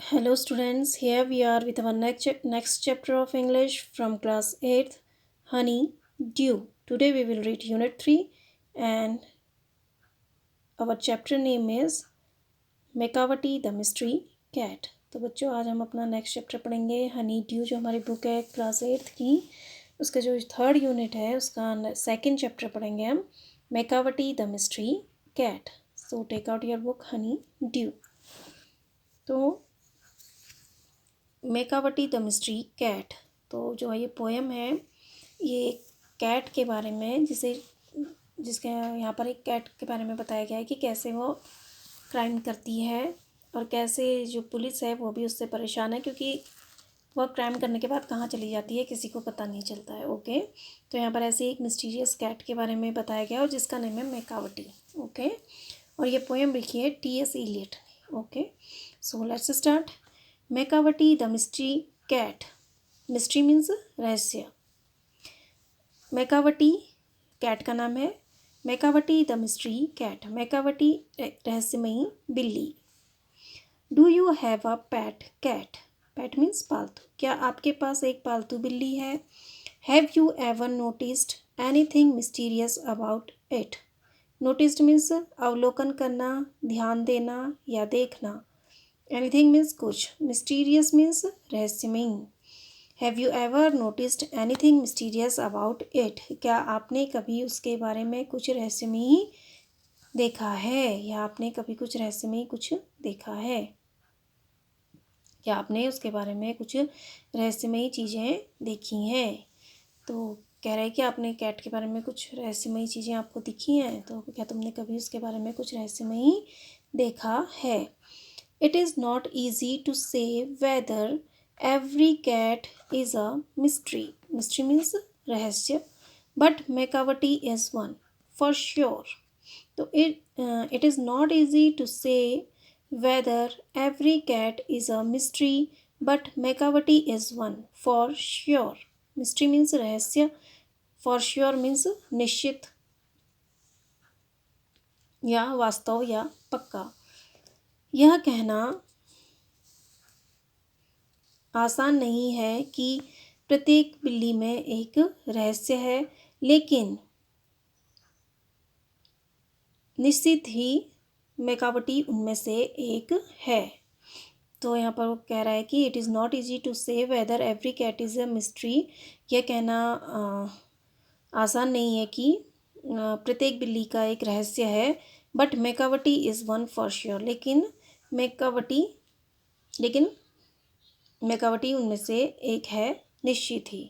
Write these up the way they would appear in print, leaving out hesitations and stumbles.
Hello students, here we are with our next chapter of English from class 8th, Honey Dew. Today we will read unit 3 and our chapter name is Mekawati the Mystery Cat. तो बच्चों आज हम अपना next chapter पढ़ेंगे Honey due जो हमारी book है class 8th की उसका जो थर्ड यूनिट है उसका सेकंड चैप्टर पढ़ेंगे हम Macavity the mystery cat. So take out your book honeydew. तो मेकावटी द मिस्ट्री कैट, तो जो ये पोएम है ये एक कैट के बारे में जिसके यहाँ पर एक कैट के बारे में बताया गया है कि कैसे वो क्राइम करती है और कैसे जो पुलिस है वो भी उससे परेशान है क्योंकि वह क्राइम करने के बाद कहाँ चली जाती है किसी को पता नहीं चलता है. ओके, तो यहाँ पर ऐसे एक मिस्टीरियस कैट के बारे में बताया गया और जिसका नेम है मेकावटी. ओके, और ये पोएम लिखी है T.S. Eliot ने. Okay, so let's start. Macavity the mystery cat. Mystery means रहस्य. मेकावटी कैट का नाम है. Macavity the mystery cat. Macavity रहस्यमयी बिल्ली. Do you have a pet cat. Pet means पालतू. क्या आपके पास एक पालतू बिल्ली है. Have you ever noticed anything mysterious about it. Noticed means अवलोकन करना, ध्यान देना या देखना. एनीथिंग मीन्स कुछ. मिस्टीरियस मीन्स रहस्यमयी. Have you ever noticed anything mysterious about it. क्या आपने कभी उसके बारे में कुछ रहस्यमयी देखा है या आपने कभी कुछ रहस्यमयी कुछ देखा है. क्या आपने उसके बारे में कुछ रहस्यमयी चीज़ें देखी हैं. तो कह रहे हैं कि आपने कैट के बारे में कुछ रहस्यमयी चीज़ें आपको दिखी हैं. तो क्या तुमने कभी उसके बारे में कुछ रहस्यमयी देखा है. It is not easy to say whether every cat is a mystery. Mystery means रहस्य. But Mekawati is one for sure. So it is not easy to say whether every cat is a mystery, but Mekawati is one for sure. Mystery means रहस्य. For sure means निश्चित या वास्तव या पक्का. यह कहना आसान नहीं है कि प्रत्येक बिल्ली में एक रहस्य है, लेकिन निश्चित ही मेकावटी उनमें से एक है. तो यहाँ पर वो कह रहा है कि it is not easy to say whether every cat is a mystery. यह कहना आसान नहीं है कि प्रत्येक बिल्ली का एक रहस्य है. But Macavity is one for sure. लेकिन मेकावटी उनमें से एक है निश्चित ही.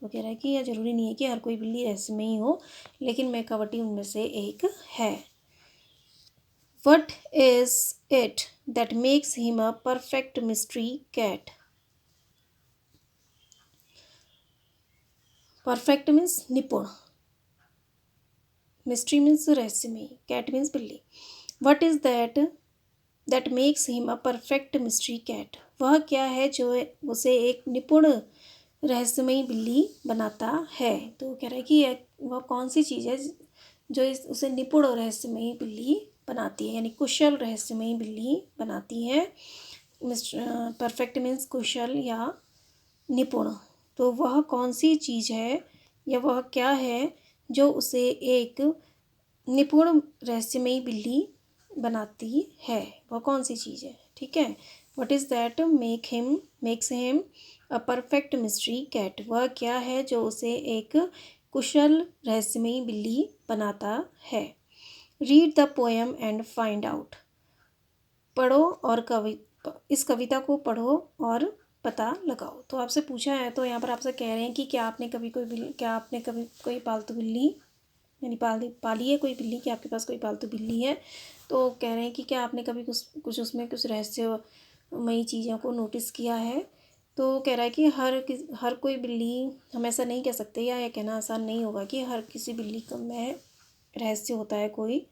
वो कह रहा है कि यह ज़रूरी नहीं है कि हर कोई बिल्ली रहस्यमयी हो, लेकिन मेकावटी उनमें से एक है. What is it that makes him a perfect mystery cat? Perfect means निपुण. Mystery means रहस्यमयी. Cat means बिल्ली. What is that makes him a perfect mystery cat? वह क्या है जो उसे एक निपुण रहस्यमयी बिल्ली बनाता है. तो कह रहा है कि वह कौन सी चीज़ है जो उसे निपुण रहस्यमयी बिल्ली बनाती है, यानी कुशल रहस्यमयी बिल्ली बनाती है. परफेक्ट मीन्स कुशल या निपुण. तो वह कौन सी चीज़ है या वह क्या है जो उसे एक निपुण रहस्यमयी बिल्ली बनाती है. वह कौन सी चीज़ है. ठीक है. What is that makes him a perfect mystery cat. वह क्या है जो उसे एक कुशल रहस्यमयी बिल्ली बनाता है. Read the poem and find out. पढ़ो और इस कविता को पढ़ो और पता लगाओ. तो आपसे पूछा है, तो यहाँ पर आपसे कह रहे हैं कि क्या आपने कभी कोई पालतू बिल्ली यानी पाली है कोई बिल्ली. कि आपके पास कोई पालतू बिल्ली है. तो कह रहे हैं कि क्या आपने कभी कुछ उसमें कुछ रहस्यमयी चीज़ों को नोटिस किया है. तो कह रहा है कि हर कोई बिल्ली, हम ऐसा नहीं कह सकते या यह कहना आसान नहीं होगा कि हर किसी बिल्ली में रहस्य होता है कोई,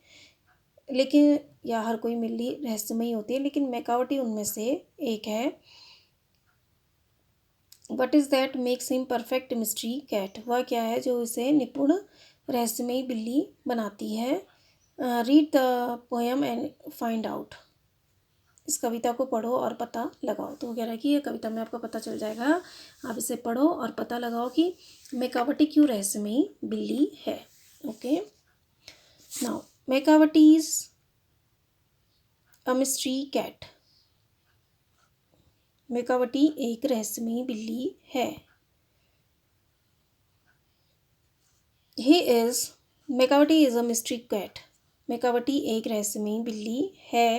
लेकिन या हर कोई बिल्ली रहस्यमयी होती है, लेकिन मेकावटी उनमें से एक है. What is that makes him perfect mystery cat. वह क्या है जो इसे निपुण रहस्यमयी बिल्ली बनाती है. Read the poem and find out. इस कविता को पढ़ो और पता लगाओ। तो कह रहा है कि ये कविता में आपको पता चल जाएगा, आप इसे पढ़ो और पता लगाओ कि मेकावटी क्यों रहस्यमयी बिल्ली है। Okay, now Macavity is a mystery cat. Macavity एक रहस्यमयी बिल्ली है। Macavity is a mystery cat. Macavity एक रहस्यमयी बिल्ली है।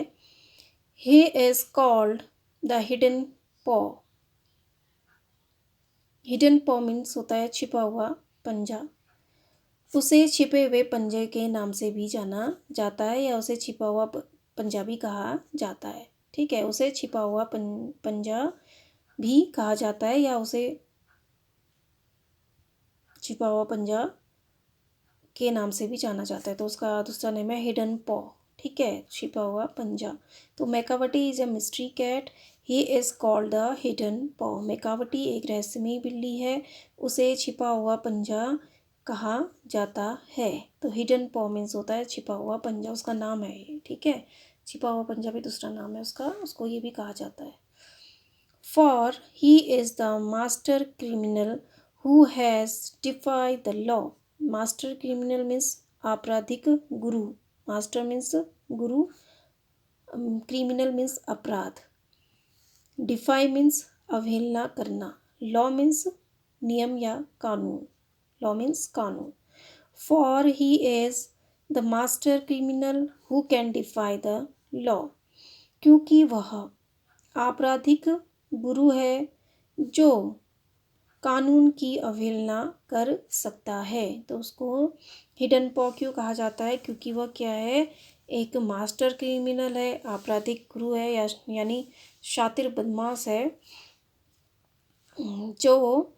He is called the hidden paw. Hidden paw means होता है छिपा हुआ पंजा। उसे छिपे हुए पंजे के नाम से भी जाना जाता है, या उसे छिपा हुआ पंजा भी कहा जाता है। ठीक है, उसे छिपा हुआ पंजा भी कहा जाता है, या उसे छिपा हुआ पंजा के नाम से भी जाना जाता है। तो उसका दूसरा नेम है हिडन पॉ। ठीक है, छिपा हुआ पंजा। तो Macavity is a mystery cat. He is called the hidden paw. Macavity एक रहस्यमयी बिल्ली है, उसे छिपा हुआ पंजा कहा जाता है। तो हिडन पॉ मीन्स होता है छिपा हुआ पंजा, उसका नाम है ये। ठीक है, छिपा हुआ पंजा भी दूसरा नाम है उसका, उसको ये भी कहा जाता है। For he is the master criminal who has defied the law. Master criminal means आपराधिक गुरु। मास्टर मीन्स गुरु, क्रिमिनल मीन्स अपराध, डिफाई मीन्स अवहेलना करना, लॉ मीन्स नियम या कानून। लॉ मीन्स कानून। For he is the master criminal who can defy the law. क्योंकि वह आपराधिक गुरु है जो कानून की अवहेलना कर सकता है। तो उसको हिडन पॉ क्यों कहा जाता है? क्योंकि वह क्या है, एक मास्टर क्रिमिनल है, आपराधिक गुरु है, यानी शातिर बदमाश है, जो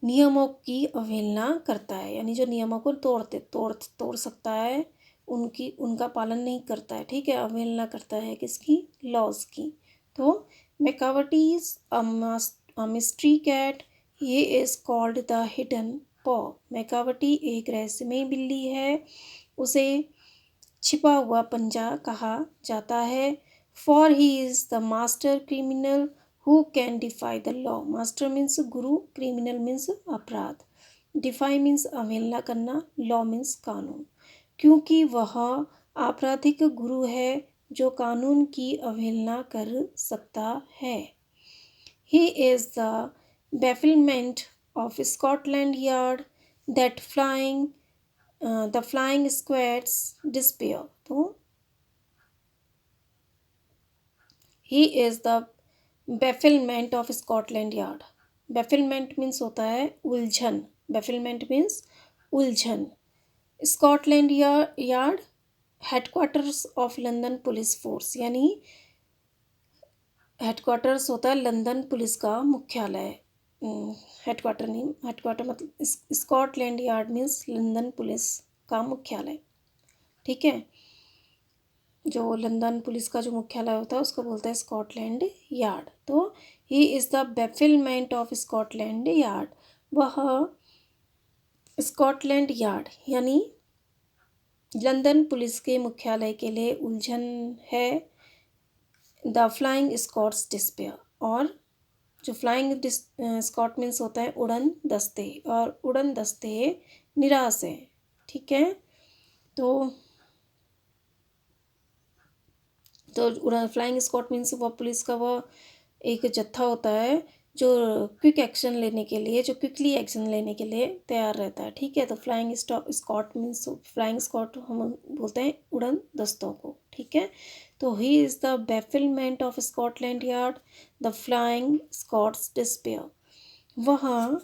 नियमों की अवहेलना करता है, यानी जो नियमों को तोड़ सकता है, उनका पालन नहीं करता है। ठीक है, अवहेलना करता है किसकी? लॉज की। तो Macavity is a mystery cat. He is called the hidden paw. Macavity एक रहस्यमयी बिल्ली है, उसे छिपा हुआ पंजा कहा जाता है। For he is the master criminal who can defy the law. Master means गुरु, क्रिमिनल मीन्स अपराध, डिफाई मीन्स अवहेलना करना, लॉ मीन्स कानून। क्योंकि वह आपराधिक गुरु है जो कानून की अवहेलना कर सकता है। He is the bafflement of Scotland Yard that the flying squad's despair. तो he is the bafflement of Scotland Yard. Bafflement means होता है उलझन। बेफिलमेंट मीन्स उलझन। Scotland Yard headquarters of London police force, यानी हेडक्वार्टर्स होता है London police का मुख्यालय। हेडक्वार्टर नहीं, हेडक्वार्टर मतलब Scotland yard means London police का मुख्यालय। ठीक है, जो लंदन पुलिस का जो मुख्यालय होता है उसको बोलते हैं स्कॉटलैंड यार्ड। तो he is the bafflement of Scotland Yard. वह स्कॉटलैंड यार्ड यानी लंदन पुलिस के मुख्यालय के लिए उलझन है। द फ्लाइंग स्कॉट्स डिस्पेयर, और जो फ्लाइंग स्कॉट मीन्स होता है उड़न दस्ते, और उड़न दस्ते निराश है। ठीक है, तो फ्लाइंग स्क्वाड मीन्स वह पुलिस का वह एक जत्था होता है जो क्विक एक्शन लेने के लिए, जो क्विकली एक्शन लेने के लिए तैयार रहता है। ठीक है, तो flying squad means, flying squad हम बोलते हैं उड़न दस्तों को। ठीक है, तो he is the bafflement of Scotland Yard the flying squad's despair. वह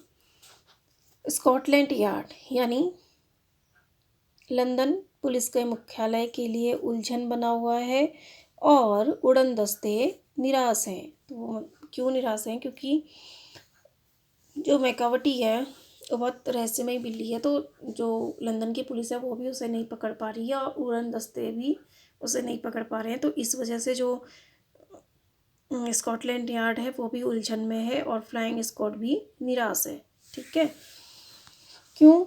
स्कॉटलैंड यार्ड यानी लंदन पुलिस के मुख्यालय के लिए उलझन बना हुआ है, और उड़न दस्ते निराश हैं। तो क्यों निराश हैं? क्योंकि जो मेकावटी है वो बहुत रहस्यमय बिल्ली है, तो जो लंदन की पुलिस है वो भी उसे नहीं पकड़ पा रही है, और उड़न दस्ते भी उसे नहीं पकड़ पा रहे हैं। तो इस वजह से जो स्कॉटलैंड यार्ड है वो भी उलझन में है, और फ्लाइंग स्क्वाड भी निराश है। ठीक है, क्यों?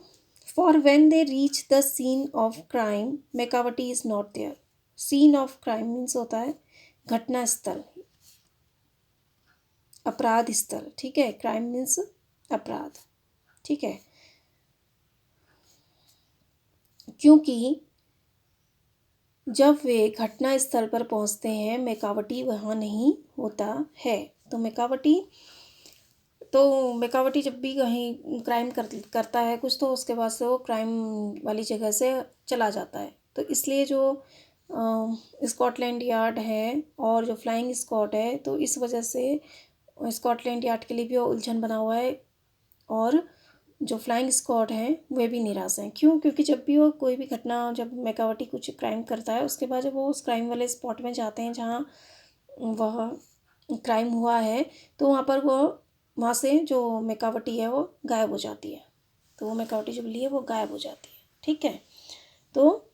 For when they reach the scene of crime Macavity is not there. Scene of crime means होता है घटना स्थल, अपराध स्थल, ठीक है। क्राइम मीन्स अपराध, ठीक है। क्योंकि जब वे घटना स्थल पर पहुंचते हैं मेकावटी वहाँ नहीं होता है। तो मेकावटी जब भी कहीं क्राइम करता है कुछ, तो उसके बाद से वो क्राइम वाली जगह से चला जाता है। तो इसलिए जो स्कॉटलैंड यार्ड है और जो फ्लाइंग स्क्वाड है, तो इस वजह से स्कॉटलैंड यार्ड के लिए भी उलझन बना हुआ है और जो फ्लाइंग स्क्वाड है वे भी निराश हैं। क्यों? क्योंकि जब भी वो कोई भी घटना, जब मेकावटी कुछ क्राइम करता है, उसके बाद जब वो उस क्राइम वाले स्पॉट में जाते हैं जहाँ वह क्राइम हुआ है, तो वहाँ से जो मेकावटी है वो गायब हो जाती है। तो वो मेकावटी जो बिल्ली है वो गायब हो जाती है, ठीक है। तो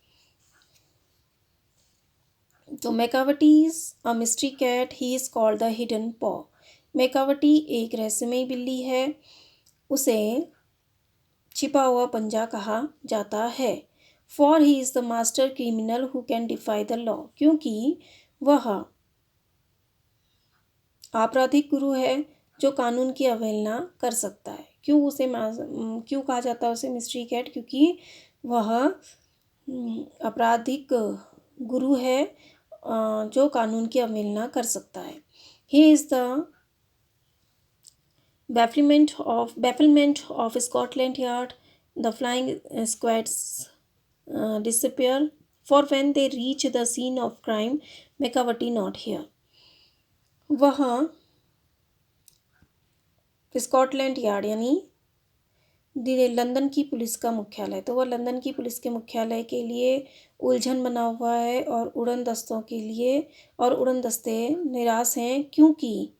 Macavity is a mystery cat, he is called the hidden paw. Macavity एक रहस्यमयी बिल्ली है, उसे छिपा हुआ पंजा कहा जाता है। For he is the master criminal who can defy the law, क्योंकि वह आपराधिक गुरु है जो कानून की अवहेलना कर सकता है। क्यों कहा जाता है उसे मिस्ट्री कैट? क्योंकि वह आपराधिक गुरु है जो कानून की अवहेलना कर सकता है। He is the bafflement of Scotland Yard. The flying squads disappear, for when they reach the scene of crime, Macavity not here. वह स्कॉटलैंड यार्ड यानी लंदन की पुलिस का मुख्यालय, तो वह लंदन की पुलिस के मुख्यालय के लिए उलझन बना हुआ है और उड़न दस्ते निराश हैं, क्योंकि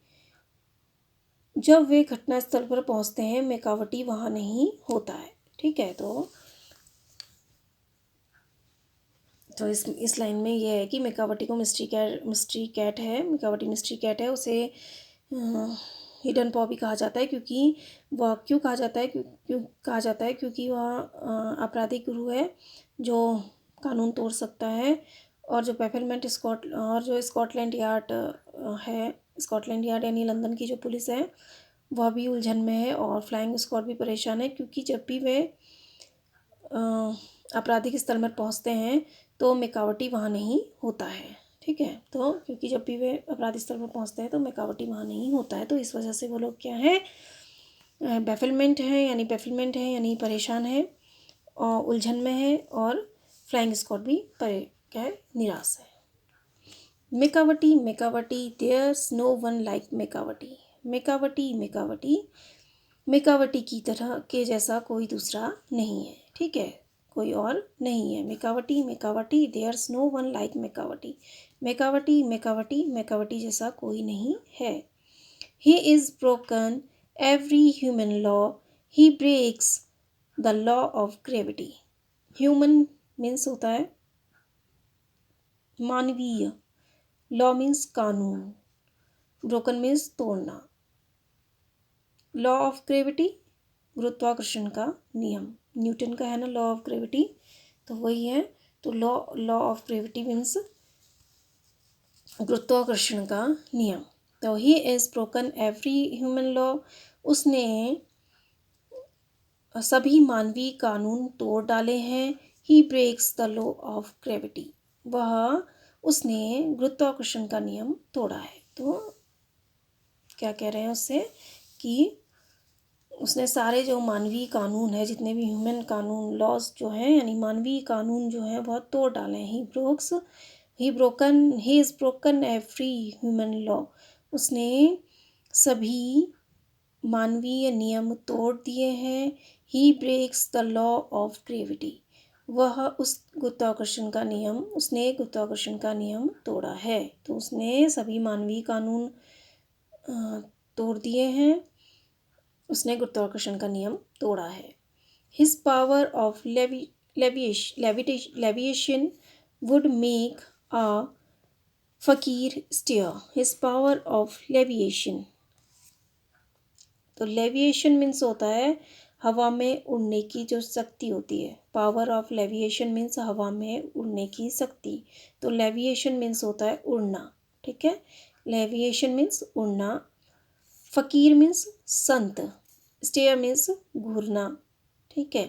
जब वे घटनास्थल पर पहुंचते हैं मेकावटी वहाँ नहीं होता है, ठीक है। तो इस लाइन में यह है कि मेकावटी को मिस्ट्री कैट है, मेकावटी मिस्ट्री कैट है। उसे हिडन पॉ भी कहा जाता है, क्योंकि वह क्यों कहा जाता है क्योंकि वह आपराधिक गुरु है जो कानून तोड़ सकता है। और जो स्कॉटलैंड यार्ड है, स्कॉटलैंड यार्ड यानी लंदन की जो पुलिस है, वह भी उलझन में है और फ्लाइंग स्क्वाड भी परेशान है, क्योंकि जब भी वे आपराधिक स्थल में पहुंचते हैं तो मेकावटी वहाँ नहीं होता है, ठीक है। तो क्योंकि जब भी वे आपराधिक स्थल पर पहुंचते हैं तो मेकावटी वहाँ नहीं होता है, तो इस वजह से वो लोग क्या है, बेफिलमेंट है यानी परेशान है और उलझन में है, और फ्लाइंग स्क्वाड भी क्या है, निराश है। Macavity there's no one like मेकावटी की तरह के जैसा कोई दूसरा नहीं है, ठीक है, कोई और नहीं है। Macavity there's no one like Macavity जैसा कोई नहीं है। He is broken every human law, he breaks the law of gravity. Human means होता है मानवीय, लॉ मीन्स कानून, ब्रोकन मीन्स तोड़ना, लॉ ऑफ ग्रेविटी गुरुत्वाकर्षण का नियम, न्यूटन का है ना लॉ ऑफ ग्रेविटी, तो वही है। तो लॉ ऑफ ग्रेविटी मीन्स गुरुत्वाकर्षण का नियम। तो he is broken every human law, उसने सभी मानवीय कानून तोड़ डाले हैं। He breaks the law of gravity, उसने गुरुत्वाकर्षण का नियम तोड़ा है। तो क्या कह रहे हैं उससे कि उसने सारे जो मानवीय कानून है, जितने भी ह्यूमन कानून लॉज जो हैं यानी मानवीय कानून जो हैं वह तोड़ डाले हैं। He is broken every human law, उसने सभी मानवीय नियम तोड़ दिए हैं। He breaks the law of gravity, उसने गुरुत्वाकर्षण का नियम तोड़ा है। तो उसने सभी मानवीय कानून तोड़ दिए हैं, उसने गुरुत्वाकर्षण का नियम तोड़ा है। His power of levitation would make a fakir stare. His power of levitation, तो लेविएशन मीन्स होता है हवा में उड़ने की जो शक्ति होती है। पावर ऑफ लेविएशन मीन्स हवा में उड़ने की शक्ति, तो लेविएशन मीन्स होता है उड़ना, ठीक है। लेविएशन मीन्स उड़ना, फ़कीर मीन्स संत, स्टेयर मीन्स घूरना, ठीक है।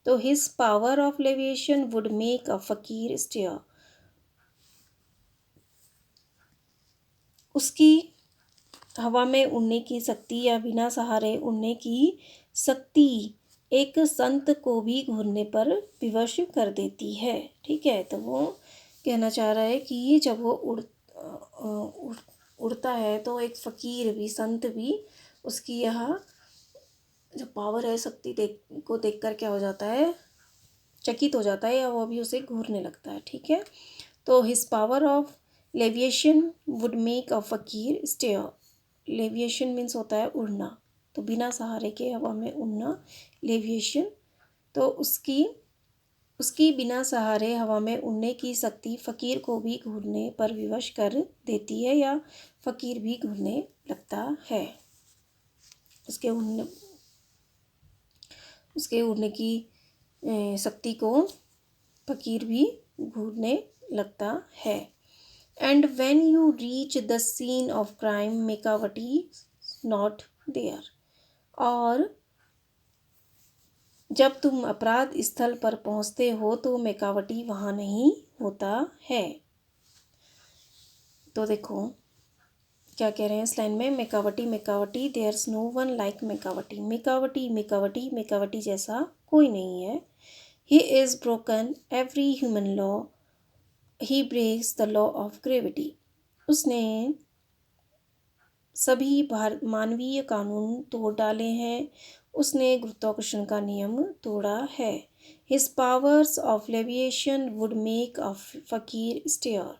तो his power of levitation would make a fakir stare, उसकी हवा में उड़ने की शक्ति या बिना सहारे उड़ने की शक्ति एक संत को भी घूरने पर विवश कर देती है, ठीक है। तो वो कहना चाह रहा है कि जब वो उड़ता है तो एक फ़कीर भी, संत भी उसकी यह जो पावर है, शक्ति को देखकर क्या हो जाता है, चकित हो जाता है, या वो भी उसे घूरने लगता है, ठीक है। तो his power of levitation would make a fakir stare, लेविएशन means होता है उड़ना, तो बिना सहारे के हवा में उड़ना, लेविएशन। तो उसकी बिना सहारे हवा में उड़ने की शक्ति फ़कीर को भी घूरने पर विवश कर देती है, या फ़कीर भी घूरने लगता है। उसके उड़ने की शक्ति को फ़कीर भी घूरने लगता है। And when you reach the scene of crime Macavity not there, और जब तुम अपराध स्थल पर पहुंचते हो तो मेकावटी वहाँ नहीं होता है। तो देखो क्या कह रहे हैं इस लाइन में, Macavity there's no one like Macavity जैसा कोई नहीं है। He is broken every human law, he breaks the law of gravity, उसने सभी मानवीय कानून तोड़ डाले हैं, उसने गुरुत्वाकर्षण का नियम तोड़ा है। His powers of levitation would make a fakir stare,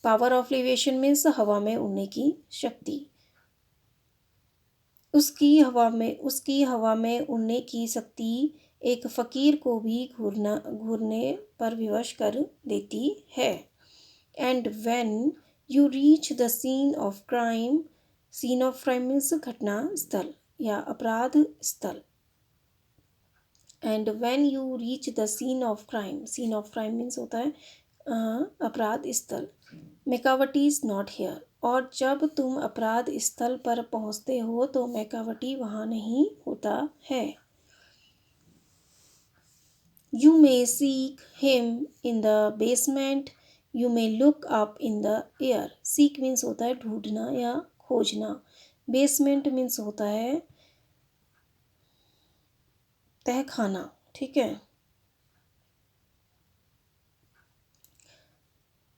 power of levitation means हवा में उड़ने की शक्ति, उसकी हवा में उड़ने की शक्ति एक फ़कीर को भी घूरने पर विवश कर देती है। And when you reach the scene of crime means घटना स्थल या अपराध स्थल। And when you reach the scene of crime means होता है अपराध स्थल, मेकावटी इज़ नॉट हेयर, और जब तुम अपराध स्थल पर पहुंचते हो तो मेकावटी वहाँ नहीं होता है। You may seek him in the basement, you may look up in the air, seek means होता है ढूंढना या खोजना, बेसमेंट मीन्स होता है तहखाना, ठीक है।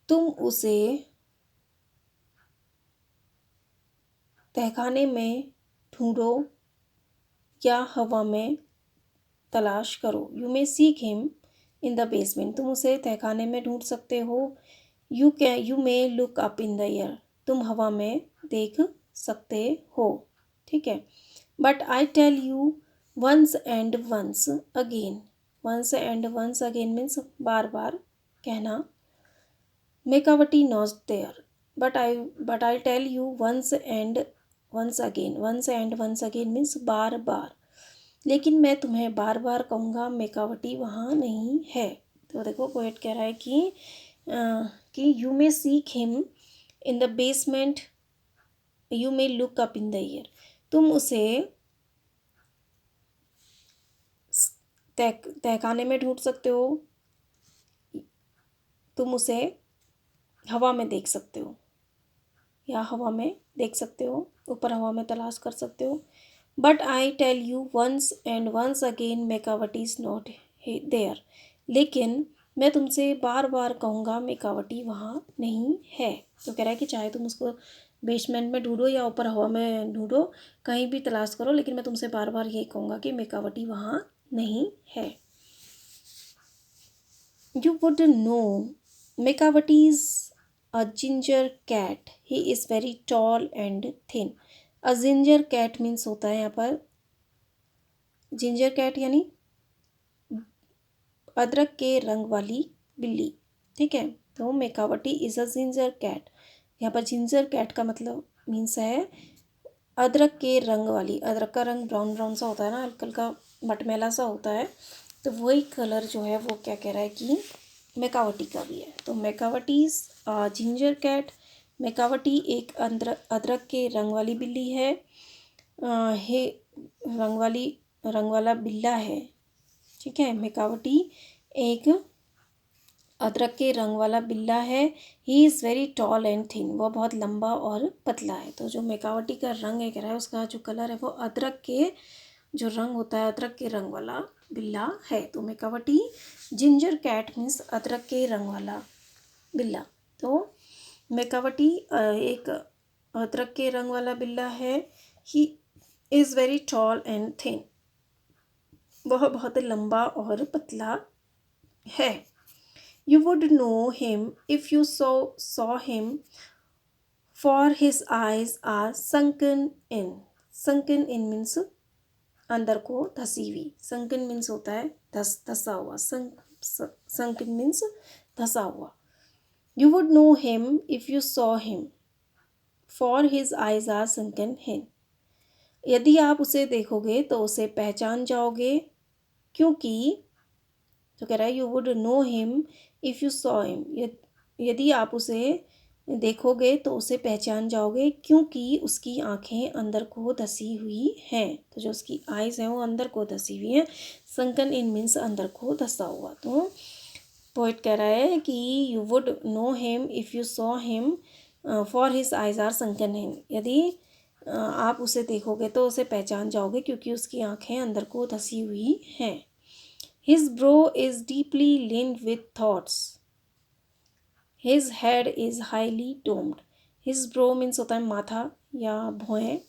तुम उसे तहखाने में ढूंढो या हवा में तलाश करो। You may seek him in the basement, तुम उसे तहखाने में ढूंढ सकते हो। You may look up in the air, तुम हवा में देख सकते हो, ठीक है। But I tell you once and once again, means बार बार कहना, Macavity not there, but I tell you once and once again means बार बार, लेकिन मैं तुम्हें बार बार कहूँगा मेकावटी वहाँ नहीं है। तो देखो पोएट कह रहा है कि you may seek him in the basement, you may look up in the air, तुम उसे तहखाने में ढूंढ सकते हो, तुम उसे हवा में देख सकते हो या हवा में देख सकते हो, ऊपर हवा में तलाश कर सकते हो। But I tell you once and once again Macavity is not there, लेकिन मैं तुमसे बार बार कहूँगा मेकावटी वहाँ नहीं है। तो कह रहा है कि चाहे तुम उसको बेसमेंट में ढूंढो या ऊपर हवा में ढूंढो, कहीं भी तलाश करो, लेकिन मैं तुमसे बार बार ये कहूँगा कि मेकावटी वहाँ नहीं है। You would know Macavity is a ginger cat, he is very tall and thin. A ginger cat means होता है यहाँ पर जिंजर कैट यानी अदरक के रंग वाली बिल्ली, ठीक है। तो मेकावटी इज़ अ जिंजर कैट, यहाँ पर जिंजर कैट का मतलब मीन्स है अदरक के रंग वाली, अदरक का रंग ब्राउन ब्राउन सा होता है ना, हल्का हल्का मटमैला सा होता है, तो वही कलर जो है वो क्या कह रहा है कि मेकावटी का भी है। तो मेकावटी इज़ जिंजर कैट मेकावटी एक अदरक के रंग वाली बिल्ली है। हे रंग वाला बिल्ला है। ठीक है, मेकावटी एक अदरक के रंग वाला बिल्ला है। He is very tall and thin, वह बहुत लंबा और पतला है। तो जो मेकावटी का रंग है, कह रहा है उसका जो कलर है वो अदरक के जो रंग होता है, अदरक के रंग वाला बिल्ला है। तो मेकावटी जिंजर कैट मीन्स अदरक के रंग वाला बिल्ला। तो मेकावटी एक अदरक के रंग वाला बिल्ला है। He is very tall and thin, वह बहुत लंबा और पतला है। You would know him if you saw him, for his eyes are sunken in. Sunken in means अंदर को धसी हुई। sunken means होता है धसा हुआ। sunken means धसा हुआ। You would know him if you saw him, for his eyes are sunken in. यदि आप उसे देखोगे तो उसे पहचान जाओगे, क्योंकि तो कह रहा है you would know him if you saw him, यदि आप उसे देखोगे तो उसे पहचान जाओगे, क्योंकि उसकी आंखें अंदर को धसी हुई हैं। तो जो उसकी आइज़ हैं वो अंदर को धसी हुई हैं। संकन इन मीन्स अंदर को धसा हुआ। तो पोइट कह रहा है कि you would know him if you saw him, for his eyes are sunken in. यदि आप उसे देखोगे तो उसे पहचान जाओगे, क्योंकि उसकी आंखें अंदर को धसी हुई हैं। His brow is deeply lined with thoughts. His head is highly domed. His brow means होता है माथा या भौहें।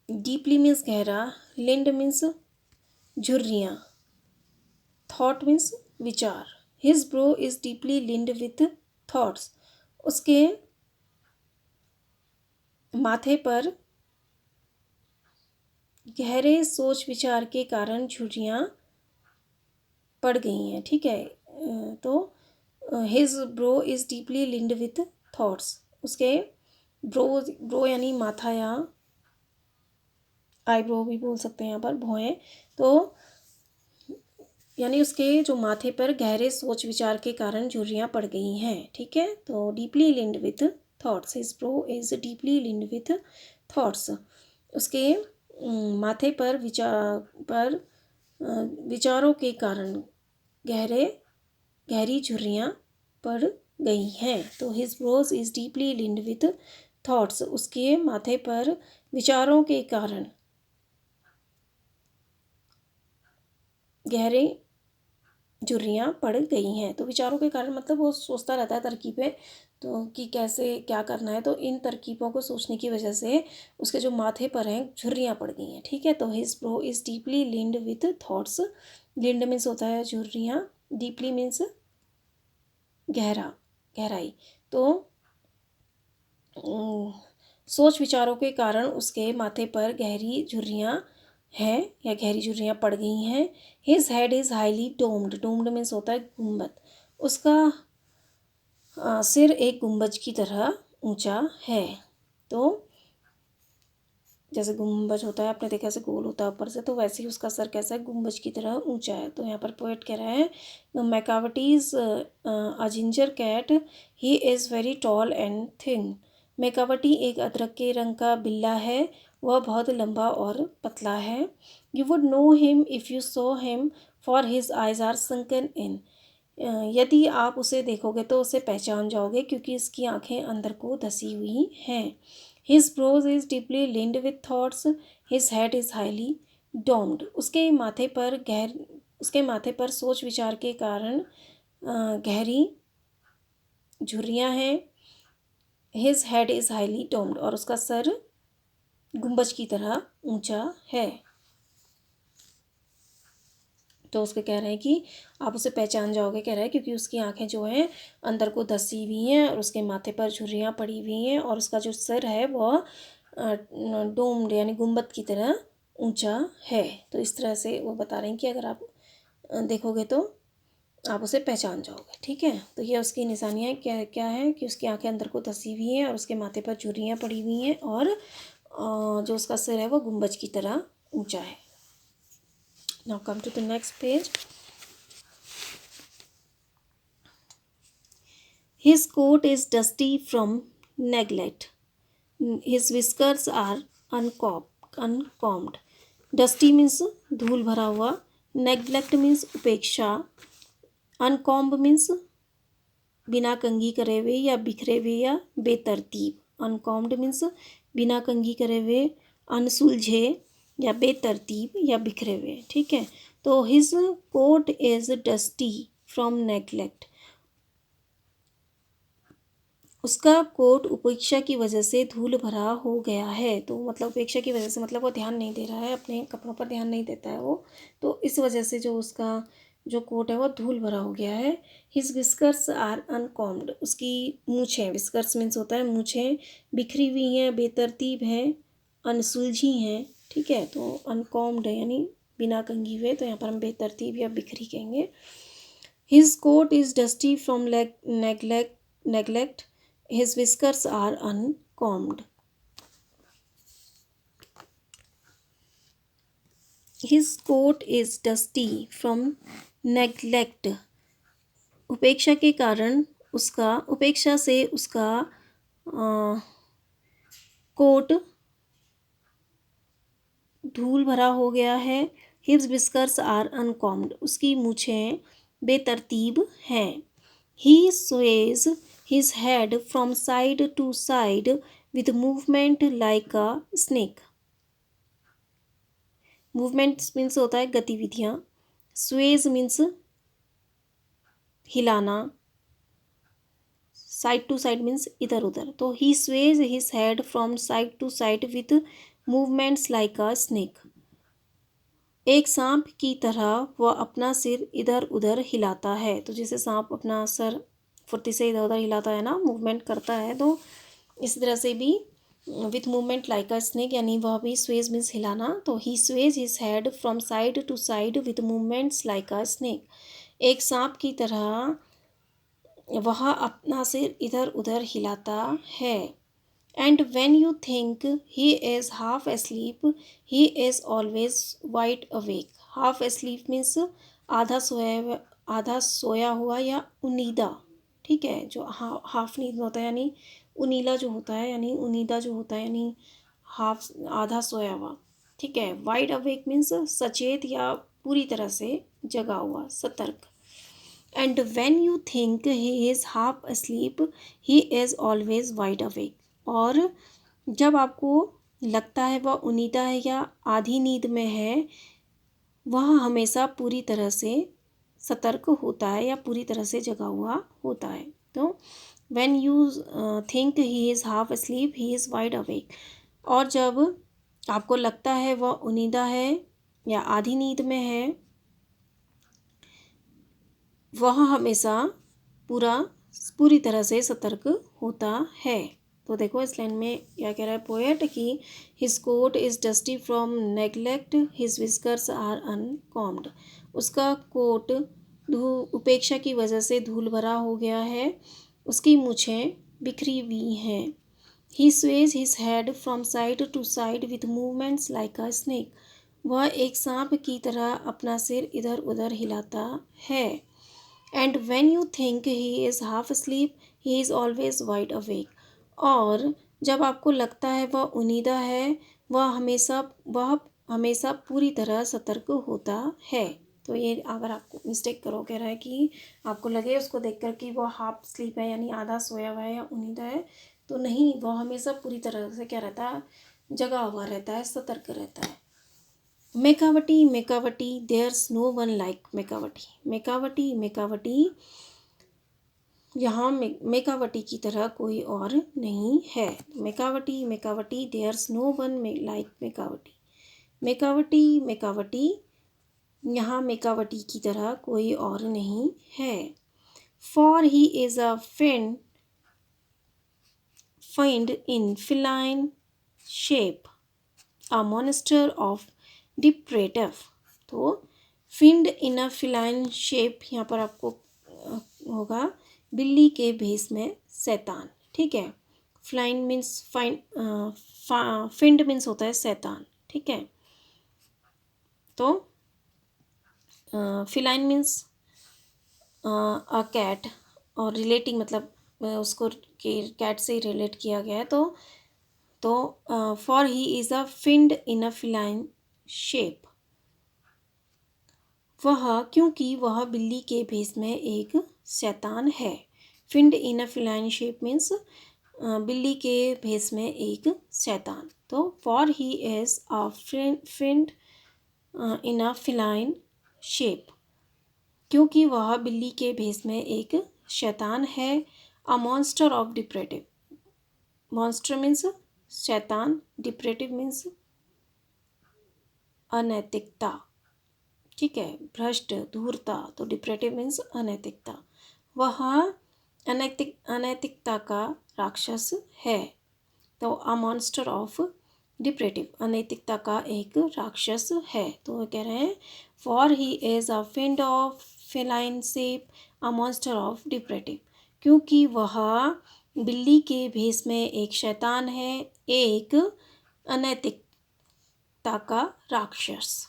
Deeply means गहरा। Lined means झुर्रियाँ। Thought means विचार। His brow is deeply lined with thoughts. उसके माथे पर गहरे सोच विचार के कारण झुर्रियाँ पड़ गई हैं। ठीक है, तो his bro is deeply linked with thoughts. उसके ब्रो यानी माथा या आईब्रो भी बोल सकते हैं यहाँ पर, भौहें। तो यानी उसके जो माथे पर गहरे सोच विचार के कारण झुर्रियाँ पड़ गई हैं। ठीक है, तो deeply linked with thoughts, his bro is deeply linked with thoughts. उसके माथे पर विचारों के कारण गहरी झुर्रियाँ पड़ गई हैं। तो his brows is deeply linked with thoughts. उसके माथे पर विचारों के कारण गहरे झुर्रियाँ पड़ गई हैं। तो विचारों के कारण मतलब वो सोचता रहता है तरकीबें, तो कि कैसे क्या करना है। तो इन तरकीबों को सोचने की वजह से उसके जो माथे पर हैं झुर्रियाँ पड़ गई हैं। ठीक है, तो his bro is deeply linked with thoughts. Linked means होता है झुर्रियाँ, डीपली मीन्स गहराई। तो सोच विचारों के कारण उसके माथे पर गहरी झुर्रियाँ हैं या गहरी झुर्रियाँ पड़ गई हैं। His head is highly doomed. Doomed means होता है गुंबद। उसका सिर एक गुंबज की तरह ऊंचा है। तो जैसे गुंबज होता है, आपने देखा ऐसे गोल होता है ऊपर से, तो वैसे ही उसका सर कैसा है, गुंबज की तरह ऊंचा है। तो यहाँ पर पोएट कह रहा है Macavity's a ginger cat, he is very tall and thin. Macavity एक अदरक के रंग का बिल्ला है, वह बहुत लंबा और पतला है। You would know him if you saw him, for his eyes are sunken in. यदि आप उसे देखोगे तो उसे पहचान जाओगे, क्योंकि इसकी आंखें अंदर को धसी हुई हैं। His brows is deeply linked with thoughts. His head is highly domed. उसके माथे पर सोच विचार के कारण गहरी झुर्रियाँ हैं। His head is highly domed, और उसका सर गुंबज की तरह ऊंचा है। तो उसके कह रहे हैं कि आप उसे पहचान जाओगे, कह रहा है क्योंकि उसकी आंखें जो हैं अंदर को धसी हुई हैं और उसके माथे पर झुर्रियाँ पड़ी हुई हैं, और उसका जो सिर है वह डोम्ड यानी गुंबद की तरह ऊंचा है। तो इस तरह से वो बता रहे हैं कि अगर आप देखोगे तो आप उसे पहचान जाओगे। ठीक है, तो ये उसकी निशानियाँ क्या क्या है कि उसकी आंखें अंदर को धसी हुई हैं और उसके माथे पर झुर्रियाँ पड़ी हुई हैं, और जो उसका सिर है वो गुंबज की तरह ऊंचा है। Now come to the next page. His coat is dusty from neglect, his whiskers are uncombed. Dusty means धूल भरा हुआ, नेग्लेक्ट मीन्स उपेक्षा, अनकॉम्ब मीन्स बिना कंघी करे हुए या बिखरे हुए या बेतरतीब। अनकॉम्ड मीन्स बिना कंघी करे हुए, अनसुलझे या बेतरतीब या बिखरे हुए। ठीक है, तो his coat is dusty from neglect, उसका कोट उपेक्षा की वजह से धूल भरा हो गया है। तो मतलब उपेक्षा की वजह से मतलब वो ध्यान नहीं दे रहा है, अपने कपड़ों पर ध्यान नहीं देता है वो, तो इस वजह से जो उसका जो कोट है वो धूल भरा हो गया है। हिज विस्कर्स आर अनकॉम्ड, उसकी मूछें, विस्कर्स मीन्स होता है मूछें, बिखरी हुई हैं, बेतरतीब हैं, अनसुलझी हैं। ठीक है, तो अनकॉम्ड है यानी बिना कंघी हुए, तो यहाँ पर हम बेतरतीब या बिखरी कहेंगे। His coat is dusty from neglect, his whiskers are uncombed. His coat is dusty from neglect. उपेक्षा के कारण उसका, उपेक्षा से उसका कोट धूल भरा हो गया है। His whiskers are uncombed, उसकी मूछें बेतरतीब हैं। He sways his head from side to side with movement like a snake. Movements means होता है गतिविधियाँ, स्वेज मीन्स हिलाना, साइड टू साइड मीन्स इधर उधर। तो he sways his head from side to side with movements like a snake, एक सांप की तरह वह अपना सिर इधर उधर हिलाता है। तो जैसे सांप अपना सर फुर्ती से इधर उधर हिलाता है ना, मूवमेंट करता है, तो इस तरह से भी with movement like a snake, यानी वह भी स्वेज मीन्स हिलाना। तो he sways his head from side to side with movements like a snake, एक सांप की तरह वह अपना सिर इधर उधर हिलाता है। And when you think he is half asleep, he is always wide awake. Half asleep means आधा सोया हुआ या उनीदा। ठीक है, जो हाफ नींद में होता है यानी उनीला जो होता है, यानी उनीदा जो होता है यानी हाफ आधा सोया हुआ। ठीक है, वाइड अवेक मीन्स सचेत या पूरी तरह से जगा हुआ, सतर्क। And when you think he is half asleep, he is always wide awake. और जब आपको लगता है वह उनीदा है या आधी नींद में है, वह हमेशा पूरी तरह से सतर्क होता है या पूरी तरह से जगा हुआ होता है। तो when you think he is half asleep, he is wide awake. और जब आपको लगता है वह उनीदा है या आधी नींद में है, वह हमेशा पूरी तरह से सतर्क होता है। तो देखो इस लाइन में क्या कह रहा है पोएट कि his coat is dusty from neglect, his whiskers are uncombed, उसका कोट उपेक्षा की वजह से धूल भरा हो गया है, उसकी मूछें बिखरी हुई हैं। He sways his head from side to side with movements like a snake, वह एक सांप की तरह अपना सिर इधर उधर हिलाता है। And when you think he is half asleep, he is always wide awake. और जब आपको लगता है वह उनीदा है, वह हमेशा पूरी तरह सतर्क होता है। तो ये अगर आपको मिस्टेक करो, कह रहा है कि आपको लगे उसको देखकर कि वह हाफ स्लीप है यानी आधा सोया हुआ है या उनीदा है, तो नहीं, वह हमेशा पूरी तरह से क्या रहता है, जगा हुआ रहता है, सतर्क रहता है। Macavity Macavity there's no one like Macavity. Macavity Macavity, यहाँ मेकावटी की तरह कोई और नहीं है। Macavity Macavity there's no one like Macavity. Macavity Macavity, यहाँ मेकावटी की तरह कोई और नहीं है। For he is a find in feline shape, a monster of depredative। तो फिंड इन अ फिलाइन शेप, यहाँ पर आपको होगा बिल्ली के भेस में शैतान। ठीक है, फ्लाइन मीन्स फिंड मीन्स होता है शैतान। ठीक है, तो फिलाइन मीन्स अ कैट और रिलेटिंग मतलब उसको कैट से रिलेट किया गया है। तो for he is a fiend in a feline shape, क्योंकि वह बिल्ली के भेष में एक शैतान है। Fiend in a feline shape means बिल्ली के भेष में एक शैतान। तो for he is a fiend in a feline shape, क्योंकि वह बिल्ली के भेष में एक शैतान है। A monster of depravity, monster means शैतान, डिप्रेटिव मीन्स अनैतिकता, ठीक है, भ्रष्ट, धूर्ता। तो डिप्रेटिव मीन्स अनैतिकता। वह अनैतिकता का राक्षस है। तो अ मॉन्स्टर ऑफ डिप्रेटिव, अनैतिकता का एक राक्षस है। तो वो कह रहे हैं for he is a fiend of feline shape, a monster of depravity, क्योंकि वह बिल्ली के भेष में एक शैतान है, एक अनैतिकता का राक्षस।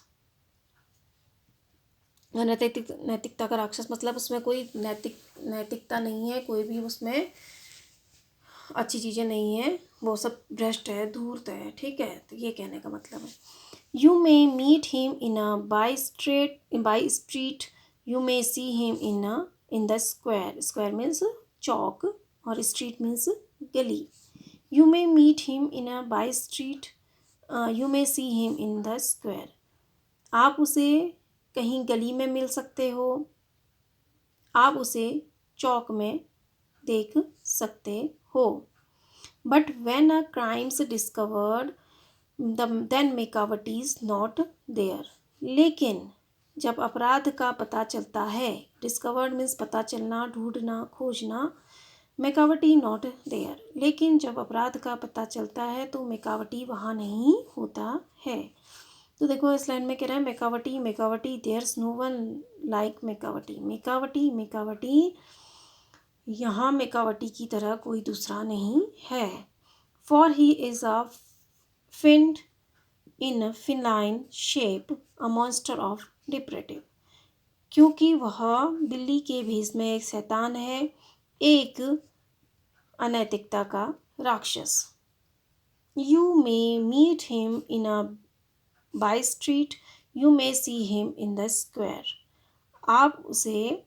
नैतिकता का राक्षस मतलब उसमें कोई नैतिकता नहीं है, कोई भी उसमें अच्छी चीज़ें नहीं है, वो सब भ्रष्ट है, धूर्त है, ठीक है। तो ये कहने का मतलब है। You may meet him in a by street, you may see him in the square. Square means चौक और स्ट्रीट मीन्स गली। You may meet him in a by street, you may see him in the square. आप उसे कहीं गली में मिल सकते हो, आप उसे चौक में देख सकते हो। But when a crime's discovered then Macavity is not there. लेकिन जब अपराध का पता चलता है, डिस्कवर्ड मीन्स पता चलना, ढूंढना, खोजना, मेकावटी नॉट देयर। लेकिन जब अपराध का पता चलता है तो मेकावटी वहाँ नहीं होता है। तो देखो इस लाइन में कह रहा है Macavity Macavity, there's no one like Macavity. Macavity Macavity, यहाँ मेकावटी की तरह कोई दूसरा नहीं है। For he is a fiend in feline shape, a monster of depravity, क्योंकि वह बिल्ली के भेष में एक शैतान है, एक अनैतिकता का राक्षस। You may meet him in a by street, you may see him in the square. आप उसे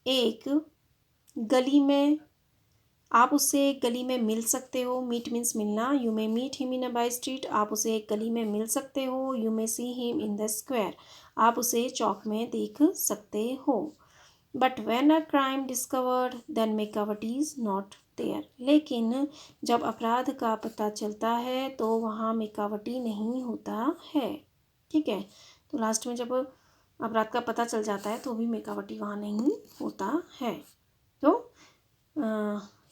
एक गली में आप उससे एक गली में मिल सकते हो। मीट मीन्स मिलना। You may meet him in a by street, आप उसे एक गली में मिल सकते हो। You may see him in the square, आप उसे चौक में देख सकते हो। But when a crime discovered then Macavity is not there. लेकिन जब अपराध का पता चलता है तो वहाँ मेकावटी नहीं होता है, ठीक है। तो लास्ट में जब अपराध का पता चल जाता है तो भी मेकावटी वहाँ नहीं होता है। तो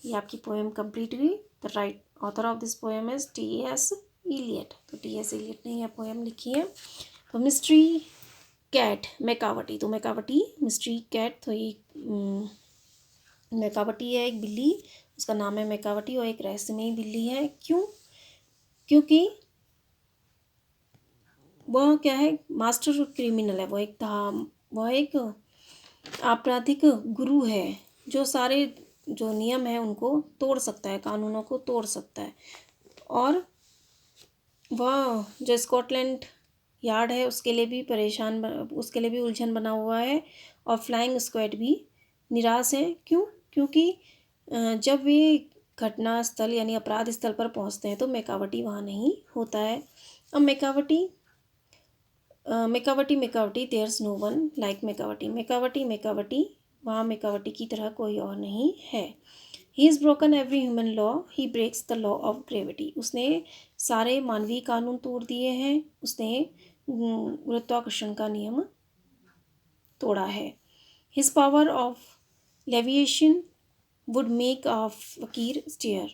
ये आपकी पोएम कंप्लीट हुई। The right author of this poem is T S. Eliot. तो टी.एस. इलियट ने यह पोएम लिखी है। तो मिस्ट्री कैट, मेकावटी। तो मेकावटी मिस्ट्री कैट, तो ये मेकावटी है एक बिल्ली, उसका नाम है मेकावटी और एक रहस्यमयी बिल्ली है। क्यों? क्योंकि वह क्या है, मास्टर क्रिमिनल है। वह एक आपराधिक गुरु है जो सारे जो नियम है उनको तोड़ सकता है, कानूनों को तोड़ सकता है। और वह जो स्कॉटलैंड यार्ड है उसके लिए भी उलझन बना हुआ है। और फ्लाइंग स्क्वाड भी निराश है। क्यों? क्योंकि जब वे घटना स्थल यानी अपराध स्थल पर पहुंचते हैं तो मेकावटी वहाँ नहीं होता है। अब Macavity there's no one like Macavity, वहाँ मेकावटी की तरह कोई और नहीं है। He is broken every human law, he breaks the law of gravity. उसने सारे मानवीय कानून तोड़ दिए हैं, उसने गुरुत्वाकर्षण का नियम तोड़ा है। His power of levitation would make a fakir stare.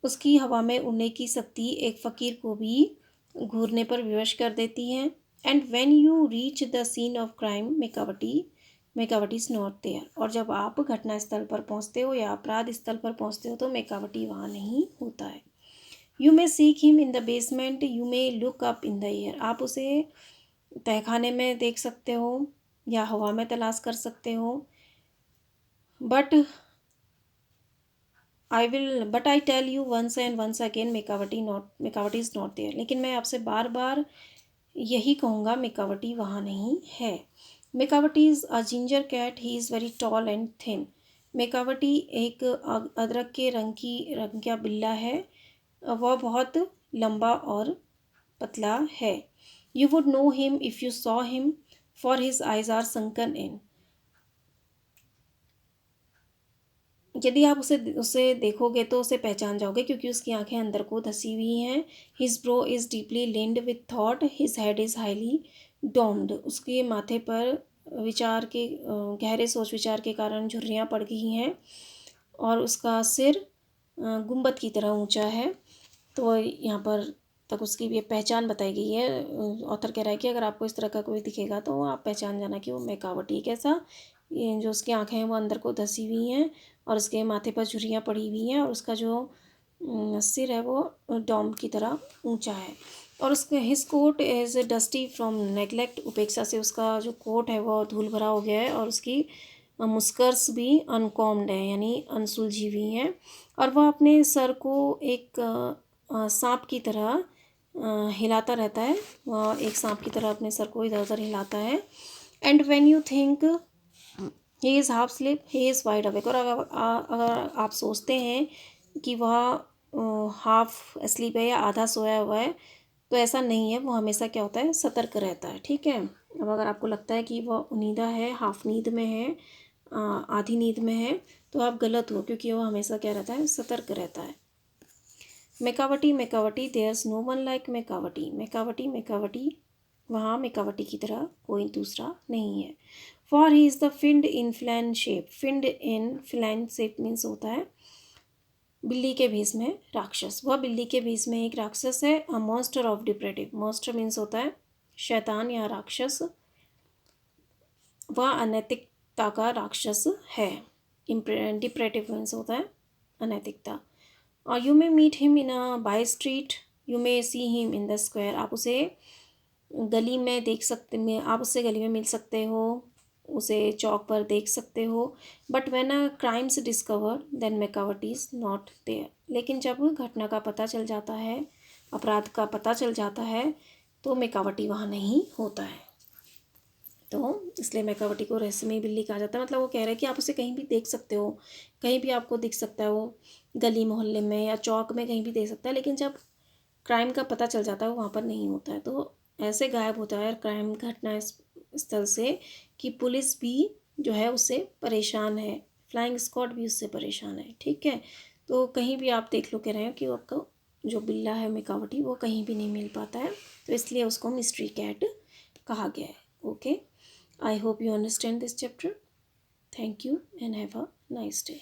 उसकी हवा में उड़ने की शक्ति एक फ़कीर को भी घूरने पर विवश कर देती है। And when you reach the scene of crime Macavity is not there. और जब आप घटना स्थल पर पहुंचते हो या अपराध स्थल पर पहुंचते हो तो मेकावटी वहाँ नहीं होता है। You may seek him in the basement, you may look up in the air. आप उसे तहखाने में देख सकते हो या हवा में तलाश कर सकते हो। But I will but I tell you once and once again Macavity is not there. लेकिन मैं आपसे बार बार यही कहूँगा, मेकावटी वहाँ नहीं है। Macavity is a ginger cat, he is very tall and thin. Macavity एक अदरक के रंग का बिल्ला है, वह बहुत लंबा और पतला है। You would know him if you saw him, for his eyes are sunken in. यदि आप उसे देखोगे तो उसे पहचान जाओगे, क्योंकि उसकी आंखें अंदर को धसी हुई हैं। His bro is deeply linked with thought, his head is highly doomed. उसके माथे पर गहरे सोच विचार के कारण झुर्रियाँ पड़ गई हैं, और उसका सिर गुंबद की तरह ऊंचा है। तो यहाँ पर तक उसकी ये पहचान बताई गई है। ऑथर कह रहा है कि अगर आपको इस तरह का कोई दिखेगा तो आप पहचान जाना कि वो मेकावटी। कैसा? ये जो उसकी आंखें हैं वो अंदर को धसी हुई हैं, और उसके माथे पर झुर्रियाँ पड़ी हुई हैं, और उसका जो सिर है वो डॉम की तरह ऊंचा है। और उसके his coat is dusty from neglect, उपेक्षा से उसका जो कोट है वो धूल भरा हो गया है, और उसकी मुस्कर्स भी अनकॉम्ड है, यानी अनसुलझी हुई हैं। और वह अपने सर को एक सांप की तरह हिलाता रहता है। वह एक सांप की तरह अपने सर को इधर उधर हिलाता है। And when you think he is half sleep, he is wide awake. और अगर आप सोचते हैं कि वह हाफ स्लीप है या आधा सोया हुआ है, तो ऐसा नहीं है। वो हमेशा क्या होता है, सतर्क रहता है। ठीक है। अब अगर आपको लगता है कि वह उनीदा है, हाफ नींद में है, आधी नींद में है, तो आप गलत हो, क्योंकि वह हमेशा क्या रहता है, सतर्क रहता है। Macavity Macavity there's no one like Macavity. Macavity Macavity, वहाँ मेकावटी की तरह कोई दूसरा नहीं है। For he is the fiend in feline shape. Fiend in feline shape means होता है बिल्ली के भेष में राक्षस। वह बिल्ली के भेष में एक राक्षस है। A monster of depravity. Monster means होता है शैतान या राक्षस। वह अनैतिकता का राक्षस है। डिप्रेटिव मीन्स होता है अनैतिकता। और you may meet him in a by street, you may see him in the square. आप उससे गली में मिल सकते हो, उसे चौक पर देख सकते हो। But when a crime's discover then Macavity is not there. लेकिन जब घटना का पता चल जाता है, अपराध का पता चल जाता है, तो मेकावटी वहाँ नहीं होता है। तो इसलिए मेकावटी को रहस्यमयी बिल्ली कहा जाता है। मतलब वो कह रहा है कि आप उसे कहीं भी देख सकते हो, कहीं भी आपको दिख सकता है, वो गली मोहल्ले में या चौक में कहीं भी देख सकता है, लेकिन जब क्राइम का पता चल जाता है वो वहाँ पर नहीं होता है। तो ऐसे गायब होता है क्राइम घटना स्थल से कि पुलिस भी जो है उससे परेशान है, फ्लाइंग स्क्वाड भी उससे परेशान है। ठीक है। तो कहीं भी आप देख लो, कह रहे हैं कि आपको जो बिल्ला है मेकावटी वो कहीं भी नहीं मिल पाता है, तो इसलिए उसको मिस्ट्री कैट कहा गया है। Okay, I hope you understand this chapter. Thank you and have a nice day.